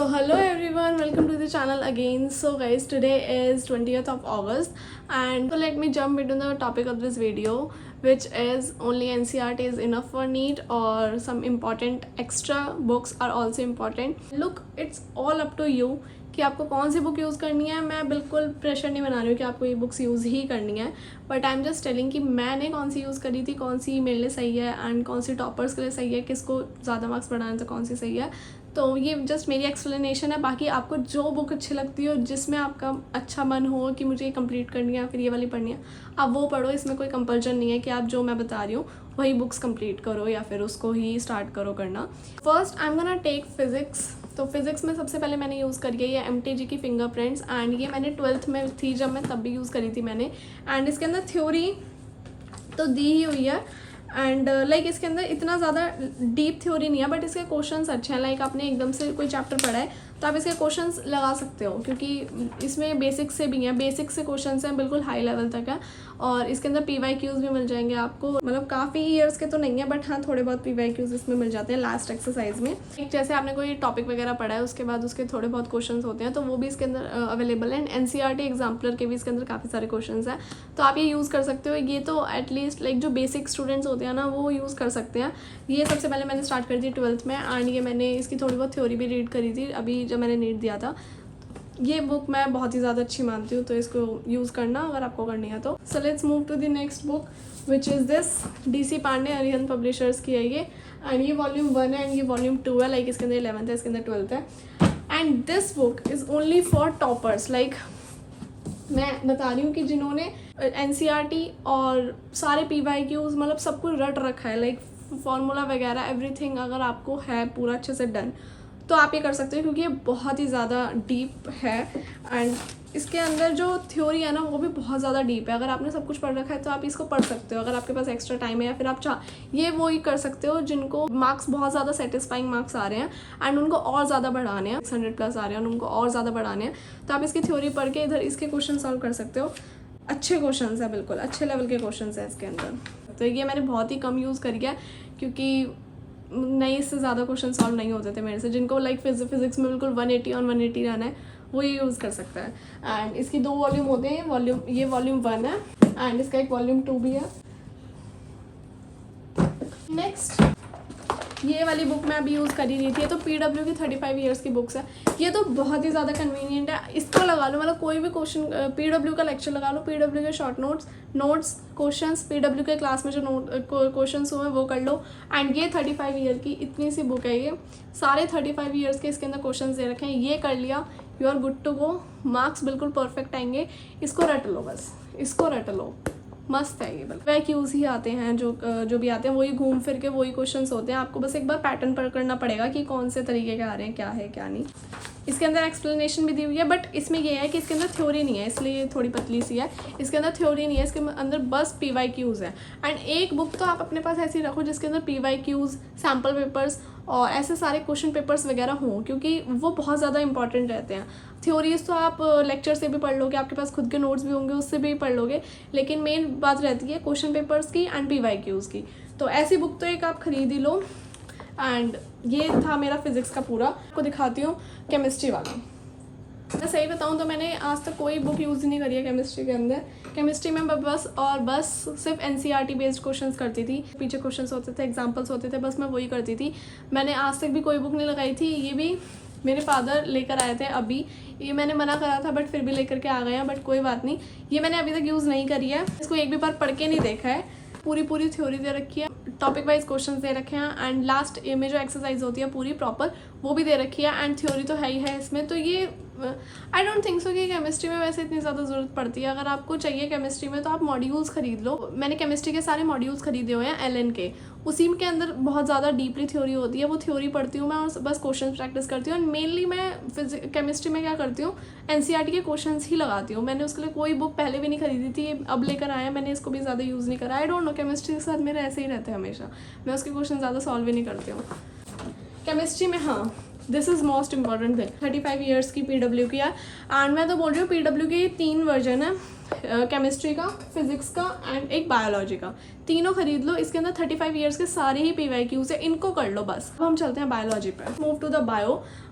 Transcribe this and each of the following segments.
So hello everyone, welcome to the channel again. So guys, today is 20th of August and so let me jump into the topic of this video, which is only NCERT is enough for NEET or some important extra books are also important. Look, it's all up to you कि आपको कौन सी book use करनी है. मैं बिल्कुल pressure नहीं बना रही हूँ कि आपको ये बुक्स यूज़ ही करनी है, but I am just telling कि मैंने कौन सी यूज़ करी थी, कौन सी मेरे लिए सही है एंड कौन सी टॉपर्स के लिए सही है, किसको ज़्यादा मार्क्स बढ़ाने से कौन सी सही है. तो ये जस्ट मेरी एक्सप्लेनेशन है. बाकी आपको जो बुक अच्छी लगती हो, जिसमें आपका अच्छा मन हो कि मुझे ये कंप्लीट करनी है फिर ये वाली पढ़नी है, आप वो पढ़ो. इसमें कोई कंपल्शन नहीं है कि आप जो मैं बता रही हूँ वही बुक्स कंप्लीट करो या फिर उसको ही स्टार्ट करो करना. First I am gonna take physics. तो फिज़िक्स में सबसे पहले मैंने यूज़ करी है ये MTG की फिंगरप्रिंट्स एंड ये मैंने 12th में थी जब मैं तब भी यूज़ करी थी मैंने. एंड इसके अंदर थ्योरी तो दी ही हुई है एंड लाइक इसके अंदर इतना ज़्यादा डीप थ्योरी नहीं है, बट इसके क्वेश्चंस अच्छे हैं. लाइक आपने एकदम से कोई चैप्टर पढ़ा है तो आप इसके क्वेश्चंस लगा सकते हो, क्योंकि इसमें बेसिक से भी हैं, बेसिक से क्वेश्चंस हैं, बिल्कुल हाई लेवल तक है. और इसके अंदर PYQs भी मिल जाएंगे आपको, मतलब काफ़ी ईयर्स के तो नहीं है बट हाँ थोड़े बहुत PYQs इसमें मिल जाते हैं लास्ट एक्सरसाइज में. जैसे आपने कोई टॉपिक वगैरह पढ़ा है उसके बाद उसके थोड़े बहुत क्वेश्चन होते हैं तो वो भी इसके अंदर अवेलेबल है. एंड NCERT एग्जाम्पलर के भी इसके अंदर काफ़ी सारे क्वेश्चन हैं, तो आप ये यूज़ कर सकते हो. ये तो एटलीस्ट लाइक जो बेसिक स्टूडेंट्स होते हैं ना वो यूज़ कर सकते हैं. ये सबसे पहले मैंने स्टार्ट कर दी 12th में एंड ये मैंने इसकी थोड़ी बहुत थ्योरी भी रीड करी थी अभी जब मैंने नीट दिया था. ये बुक मैं बहुत ही ज़्यादा अच्छी मानती हूँ, तो इसको यूज़ करना अगर आपको करनी है तो. So let's move to the next book which is this DC Pandey Arihant publishers की है ये. एंड ये वॉल्यूम 1 है एंड ये वॉल्यूम 2 है. लाइक इसके अंदर 11th है, इसके अंदर 12th है. And this book is only for toppers. Like मैं बता रही हूँ कि जिन्होंने NCERT और सारे PYQs मतलब सब कुछ रट रखा है, लाइक फार्मूला वगैरह एवरीथिंग अगर आपको है पूरा अच्छे से डन तो आप ये कर सकते हो, क्योंकि ये बहुत ही ज़्यादा डीप है. एंड इसके अंदर जो थ्योरी है ना वो भी बहुत ज़्यादा डीप है. अगर आपने सब कुछ पढ़ रखा है तो आप इसको पढ़ सकते हो अगर आपके पास एक्स्ट्रा टाइम है, या फिर आप ये वो ही कर सकते हो जिनको मार्क्स बहुत ज़्यादा सेटिस्फाइंग मार्क्स आ रहे हैं एंड उनको और ज़्यादा बढ़ाने हैं, 600+ आ रहे हैं और उनको और ज़्यादा बढ़ाने हैं, तो आप इसकी थ्योरी पढ़ के इधर इसके क्वेश्चन सॉल्व कर सकते हो. अच्छे क्वेश्चन है, बिल्कुल अच्छे लेवल के क्वेश्चन है इसके अंदर. तो ये मैंने बहुत ही कम यूज़ करी है क्योंकि नहीं, इससे ज़्यादा क्वेश्चन सॉल्व नहीं होते थे मेरे से. जिनको लाइक फिजिक्स में बिल्कुल 180 ऑन 180 रहना है वो ये यूज़ कर सकता है. एंड इसकी 2 वॉल्यूम होते हैं. ये वॉल्यूम 1 है एंड इसका एक वॉल्यूम 2 भी है. नेक्स्ट ये वाली बुक मैं अभी यूज़ कर ही रही थी. ये तो PW की 35 ईयर्स की बुक्स है. ये तो बहुत ही ज़्यादा कन्वीनियंट है. इसको लगा लो, मतलब कोई भी क्वेश्चन PW का लेक्चर लगा लो, PW के शॉर्ट नोट्स क्वेश्चंस, PW के क्लास में जो क्वेश्चंस हुए वो कर लो. एंड ये 35 ईयर की इतनी सी बुक है. ये सारे 35 ईयर्स के इसके अंदर क्वेश्चंस दे रखे हैं. ये कर लिया, you are good to go. Marks बिल्कुल परफेक्ट आएंगे. इसको रट लो, बस इसको रट लो, मस्त है ये. PYQs ही आते हैं जो भी आते हैं वही घूम फिर के वही क्वेश्चंस होते हैं. आपको बस एक बार पैटर्न पकड़ना पड़ेगा कि कौन से तरीके के आ रहे हैं, क्या है क्या नहीं. इसके अंदर एक्सप्लेनेशन भी दी हुई है, बट इसमें ये है कि इसके अंदर थ्योरी नहीं है, इसलिए ये थोड़ी पतली सी है. इसके अंदर थ्योरी नहीं है, इसके अंदर बस PYQs है. एंड एक बुक तो आप अपने पास ऐसी रखो जिसके अंदर PYQs, सैम्पल पेपर्स और ऐसे सारे क्वेश्चन पेपर्स वगैरह हों, क्योंकि वो बहुत ज़्यादा इंपॉर्टेंट रहते हैं. थ्योरीज तो आप लेक्चर से भी पढ़ लोगे, आपके पास खुद के नोट्स भी होंगे उससे भी पढ़ लोगे, लेकिन मेन बात रहती है क्वेश्चन पेपर्स की एंड PYQs की. तो ऐसी बुक तो एक आप खरीद ही लो. एंड ये था मेरा फिज़िक्स का पूरा. आपको दिखाती हूँ केमिस्ट्री वाला. मैं सही बताऊँ तो मैंने आज तक कोई बुक यूज़ नहीं करी है केमिस्ट्री के अंदर. केमिस्ट्री में बस सिर्फ NCERT बेस्ड क्वेश्चंस करती थी. पीछे क्वेश्चंस होते थे, एग्जांपल्स होते थे, बस मैं वही करती थी. मैंने आज तक भी कोई बुक नहीं लगाई थी. ये भी मेरे फादर लेकर आए थे अभी. ये मैंने मना करा था बट फिर भी लेकर के आ गए हैं, बट कोई बात नहीं. ये मैंने अभी तक यूज़ नहीं करी है. इसको एक भी बार पढ़ के नहीं देखा है. पूरी थ्योरी दे रखी है, टॉपिक वाइज क्वेश्चंस दे रखे हैं एंड लास्ट में जो एक्सरसाइज होती है पूरी प्रॉपर वो भी दे रखी है. एंड थ्योरी तो है ही है इसमें. तो ये आई डोंट थिंक सो कि केमिस्ट्री में वैसे इतनी ज़्यादा ज़रूरत पड़ती है. अगर आपको चाहिए केमिस्ट्री में तो आप मॉड्यूल्स खरीद लो. मैंने केमिस्ट्री के सारे मॉड्यूल्स खरीदे हुए हैं LN के. उसी के अंदर बहुत ज़्यादा डीपली थ्योरी होती है. वो थ्योरी पढ़ती हूँ मैं और बस क्वेश्चन प्रैक्टिस करती हूँ. एंड मेनली मैं केमिस्ट्री में क्या करती हूँ, NCERT के क्वेश्चंस ही लगाती हूँ. मैंने उसके लिए कोई बुक पहले भी नहीं खरीदी थी, अब लेकर आया. मैंने इसको भी ज़्यादा यूज़ नहीं करा. आई डोंट नो, केमिस्ट्री के साथ मेरे ऐसे ही रहते हैं हमेशा. मैं उसके क्वेश्चन ज़्यादा सॉल्व ही नहीं करती हूँ. केमिस्ट्री में हाँ this is most important thing. 35 years की PW की है। एंड मैं तो बोल रही हूँ PW के 3 वर्जन है, केमिस्ट्री का, फिजिक्स का एंड एक बायोलॉजी का। तीनों खरीद लो, इसके अंदर 35 ईयर्स के सारे ही PYQs है, इनको कर लो बस। अब हम चलते हैं बायोलॉजी पे। मूव टू द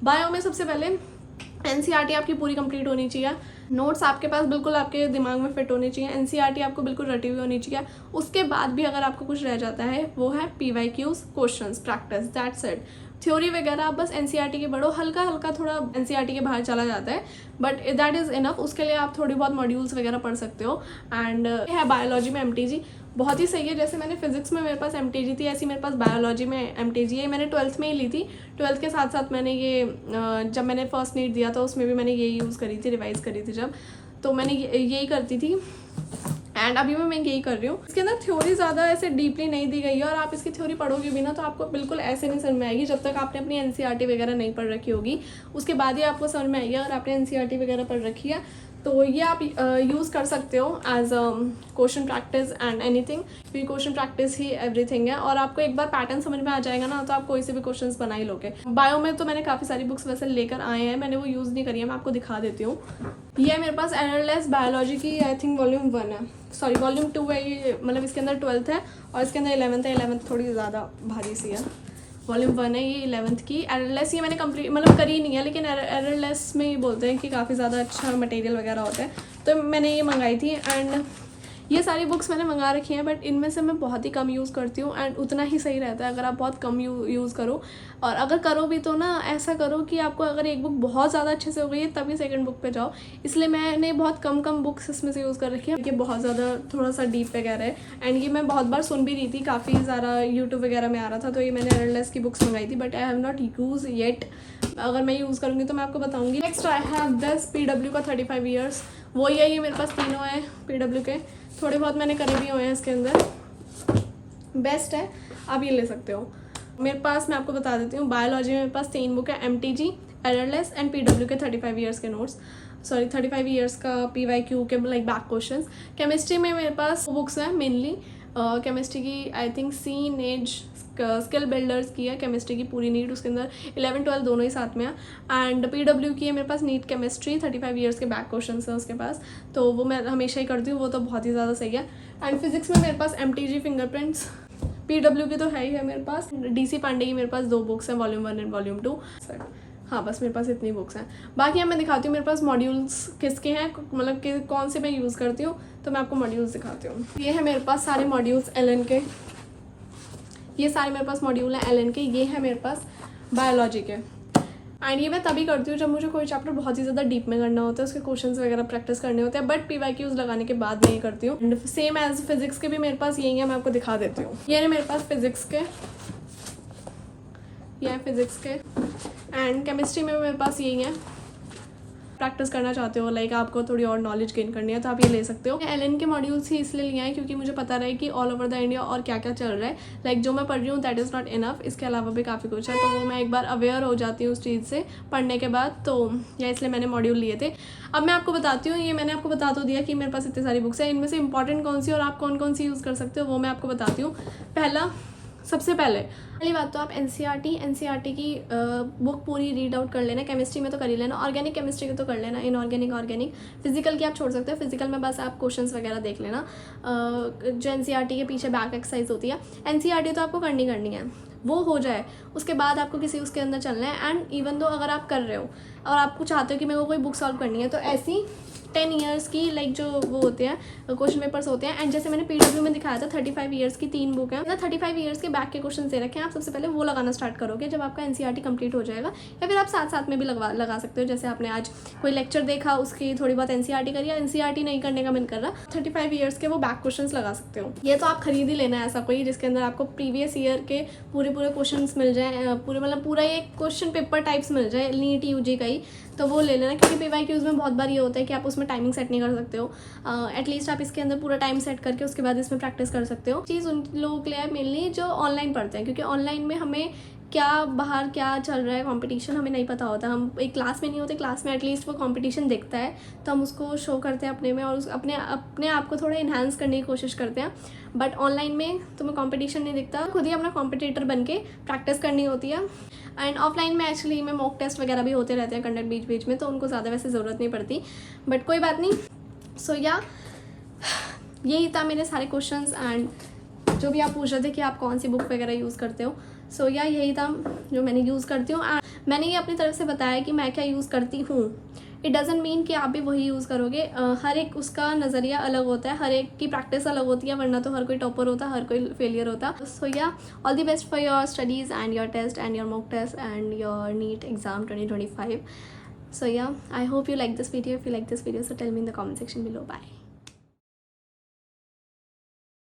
बायो में सबसे पहले NCERT आपकी पूरी कंप्लीट होनी चाहिए। नोट्स आपके पास बिल्कुल आपके दिमाग में फिट होने चाहिए। NCERT आपको बिल्कुल रटी हुई होनी चाहिए। उसके बाद भी अगर आपको कुछ रह जाता है वो है PYQs, questions, practice, that's it. Theory वगैरह आप बस NCERT के पढ़ो, हल्का हल्का थोड़ा NCERT के बाहर चला जाता है, बट दैट इज़ इनफ। उसके लिए आप थोड़ी बहुत मॉड्यूल्स वगैरह पढ़ सकते हो। एंड है बायोलॉजी में MTG, बहुत ही सही है। जैसे मैंने फिजिक्स में मेरे पास MTG थी, ऐसी मेरे पास बायोलॉजी में MTG है। मैंने 12th में ही ली थी। 12th के साथ साथ मैंने ये जब मैंने फर्स्ट नीट दिया था उसमें भी मैंने ये यूज़ करी थी, रिवाइज़ करी थी जब, तो मैंने यही करती थी। एंड अभी मैं यही कर रही हूँ। इसके अंदर थ्योरी ज़्यादा ऐसे डीपली नहीं दी गई है, और आप इसकी थ्योरी पढ़ोगे भी ना तो आपको बिल्कुल ऐसे नहीं समझ में आएगी जब तक आपने अपनी NCERT वगैरह नहीं पढ़ रखी होगी। उसके बाद ही आपको समझ में आएगी। अगर आपने NCERT वगैरह पढ़ रखी है तो ये आप यूज़ कर सकते हो as question practice and anything, क्योंकि क्वेश्चन प्रैक्टिस ही एवरीथिंग है। और आपको एक बार पैटर्न समझ में आ जाएगा ना तो आप कोई से भी क्वेश्चंस बना ही लोगे। बायो में तो मैंने काफ़ी सारी बुक्स वैसे लेकर आए हैं, मैंने वो यूज़ नहीं करी है, मैं आपको दिखा देती हूँ। ये है मेरे पास एररलेस बायोलॉजी की, आई थिंक वॉल्यूम 1 है, सॉरी वॉल्यूम 2 है ये, मतलब इसके अंदर 12th है और इसके अंदर 11th है। 11th थोड़ी ज़्यादा भारी सी है। वॉल्यूम 1 है ये 11th की। एररलेस ये मैंने कंप्लीट मतलब करी नहीं है, लेकिन एररलेस में ये बोलते हैं कि काफ़ी ज़्यादा अच्छा मटेरियल वगैरह होता है, तो मैंने ये मंगाई थी। एंड ये सारी बुक्स मैंने मंगा रखी हैं, बट इनमें से मैं बहुत ही कम यूज़ करती हूँ। एंड उतना ही सही रहता है अगर आप बहुत कम यूज़ करो, और अगर करो भी तो ना ऐसा करो कि आपको अगर एक बुक बहुत ज़्यादा अच्छे से हो गई है तभी सेकंड बुक पे जाओ। इसलिए मैंने बहुत कम बुक्स इसमें से यूज़ कर रखी है। ये बहुत ज़्यादा थोड़ा सा डीप वगैरह है। एंड ये मैं बहुत बार सुन भी रही थी, काफ़ी ज़्यादा यूट्यूब वगैरह में आ रहा था, तो ये मैंने एररलेस की बुक्स मंगाई थी, but I have not use yet. अगर मैं यूज़ करूँगी तो मैं आपको बताऊँगी। Next I have this PW का 35 ईयर्स, वही है। ये मेरे पास तीनों है PW के, थोड़े बहुत मैंने करे भी हुए हैं इसके अंदर। बेस्ट है, आप ये ले सकते हो। मेरे पास, मैं आपको बता देती हूँ, बायोलॉजी में मेरे पास 3 बुक है, MTG, एररलेस एंड PW के 35 ईयर्स के नोट्स, सॉरी 35 ईयर्स का PYQ के लाइक बैक क्वेश्चंस। केमिस्ट्री में मेरे पास बुक्स हैं मेनली, केमिस्ट्री की I think CNED skill builders की है केमिस्ट्री की पूरी नीट, उसके अंदर 11 12 दोनों ही साथ में है। एंड PW की है मेरे पास नीट केमिस्ट्री, 35 ईयर्स के बैक क्वेश्चंस हैं उसके पास, तो वो मैं हमेशा ही करती हूँ, वो तो बहुत ही ज़्यादा सही है। एंड फिजिक्स में मेरे पास MTG फिंगरप्रिंट्स, PW की तो है ही है मेरे पास। DC पांडे की मेरे पास 2 बुक्स हैं, वॉल्यूम 1 एंड वॉल्यूम 2। हाँ, बस मेरे पास इतनी बुक्स हैं। बाकी अब मैं दिखाती हूँ मेरे पास मॉड्यूल्स किसके हैं, मतलब कि कौन से मैं यूज़ करती हूँ, तो मैं आपको मॉड्यूल्स दिखाती हूँ। ये है मेरे पास सारे मॉड्यूल्स LN के, ये सारे मेरे पास मॉड्यूल हैं LN के। ये है मेरे पास बायोलॉजी के। एंड ये मैं तभी करती हूँ जब मुझे कोई चैप्टर बहुत ही ज़्यादा डीप में करना होता है, उसके क्वेश्चंस वगैरह प्रैक्टिस करने होते हैं, बट PYQs लगाने के बाद मैं ये करती हूँ। एंड सेम एज फिजिक्स के भी मेरे पास यही है, मैं आपको दिखा देती हूँ। ये है मेरे पास फिजिक्स के, ये है फिजिक्स के। एंड केमिस्ट्री में मेरे पास यही है। प्रैक्टिस करना चाहते हो, लाइक आपको थोड़ी और नॉलेज गेन करनी है, तो आप ये ले सकते हो। LN के मॉड्यूल्स ही इसलिए लिए हैं क्योंकि मुझे पता रहे कि ऑल ओवर द इंडिया और क्या क्या चल रहा है। लाइक जो मैं पढ़ रही हूँ दैट इज़ नॉट इनफ, इसके अलावा भी काफ़ी कुछ है, तो वो मैं एक बार अवेयर हो जाती हूँ उस चीज़ से पढ़ने के बाद, तो या इसलिए मैंने मॉड्यूल लिए थे। अब मैं आपको बताती हूँ, ये मैंने आपको बता तो दिया कि मेरे पास इतनी सारी बुक्स हैं, इनमें से इंपॉर्टेंट कौन सी और आप कौन कौन सी यूज़ कर सकते हो वो मैं आपको बताती हूँ। सबसे पहली बात तो आप NCERT की बुक पूरी रीड आउट कर लेना। केमिस्ट्री में तो कर ही लेना, ऑर्गेनिक केमिस्ट्री की तो कर लेना, इनऑर्गेनिक, ऑर्गेनिक। फिजिकल की आप छोड़ सकते हो, फिजिकल में बस आप क्वेश्चंस वगैरह देख लेना। जो NCERT के पीछे बैक एक्सरसाइज होती है, NCERT तो आपको करनी है, वो हो जाए उसके बाद आपको किसी उसके अंदर चलना है। एंड इवन दो अगर आप कर रहे हो और आपको चाहते हो कि मेरे को कोई बुक सॉल्व करनी है, तो ऐसी 10 ईयर्स की लाइक जो वो होते हैं क्वेश्चन पेपर्स होते हैं। एंड जैसे मैंने PW में दिखाया था 35 ईयर्स की 3 बुक है ना, 35 ईयर्स के बैक के क्वेश्चन दे रखे हैं। आप सबसे पहले वो लगाना स्टार्ट करोगे जब आपका NCERT कंप्लीट हो जाएगा, या फिर आप साथ साथ में भी लगा सकते हो। जैसे आपने आज कोई लेक्चर देखा, उसकी थोड़ी बहुत NCERT करी, या NCERT नहीं करने का मन कर रहा, 35 ईयर्स के वो बैक क्वेश्चन लगा सकते हो। ये तो आप खरीद ही लेना है ऐसा कोई जिसके अंदर आपको प्रीवियस ईयर के पूरे क्वेश्चन मिल जाए, पूरा ये क्वेश्चन पेपर टाइप्स मिल जाए नीट UG का ही, तो वो ले लेना। क्योंकि PYQs में बहुत बार ये होता है कि आप उसमें टाइमिंग सेट नहीं कर सकते हो। एटलीस्ट आप इसके अंदर पूरा टाइम सेट करके उसके बाद इसमें प्रैक्टिस कर सकते हो। चीज़ उन लोगों के लिए है मेनली जो ऑनलाइन पढ़ते हैं, क्योंकि ऑनलाइन में हमें बाहर क्या चल रहा है, कंपटीशन हमें नहीं पता होता। हम एक क्लास में नहीं होते, क्लास में एटलीस्ट वो कंपटीशन दिखता है तो हम उसको शो करते हैं अपने में, और अपने आप को थोड़ा इन्हांस करने की कोशिश करते हैं। बट ऑनलाइन में तुम्हें कंपटीशन नहीं दिखता, खुद ही अपना कॉम्पिटिटर बन के प्रैक्टिस करनी होती है। एंड ऑफलाइन में एक्चुअली में मॉक टेस्ट वगैरह भी होते रहते हैं कंडक्ट बीच बीच में, तो उनको ज़्यादा वैसे ज़रूरत नहीं पड़ती, बट कोई बात नहीं. सो या यही था मेरे सारे क्वेश्चंस एंड जो भी आप पूछ रहे थे कि आप कौन सी बुक वगैरह यूज़ करते हो. सो या यही था जो मैंने यूज़ करती हूँ. एंड मैंने ये अपनी तरफ से बताया कि मैं क्या यूज़ करती हूँ. इट डज़ंट मीन कि आप भी वही यूज़ करोगे. हर एक उसका नज़रिया अलग होता है, हर एक की प्रैक्टिस अलग होती है, वरना तो हर कोई टॉपर होता, हर कोई फेलियर होता. So yeah all the best for your studies and your test and your mock test and your NEET exam 2025. So yeah, I hope you like this video. If you like this video, so tell me in the comment section below. Bye.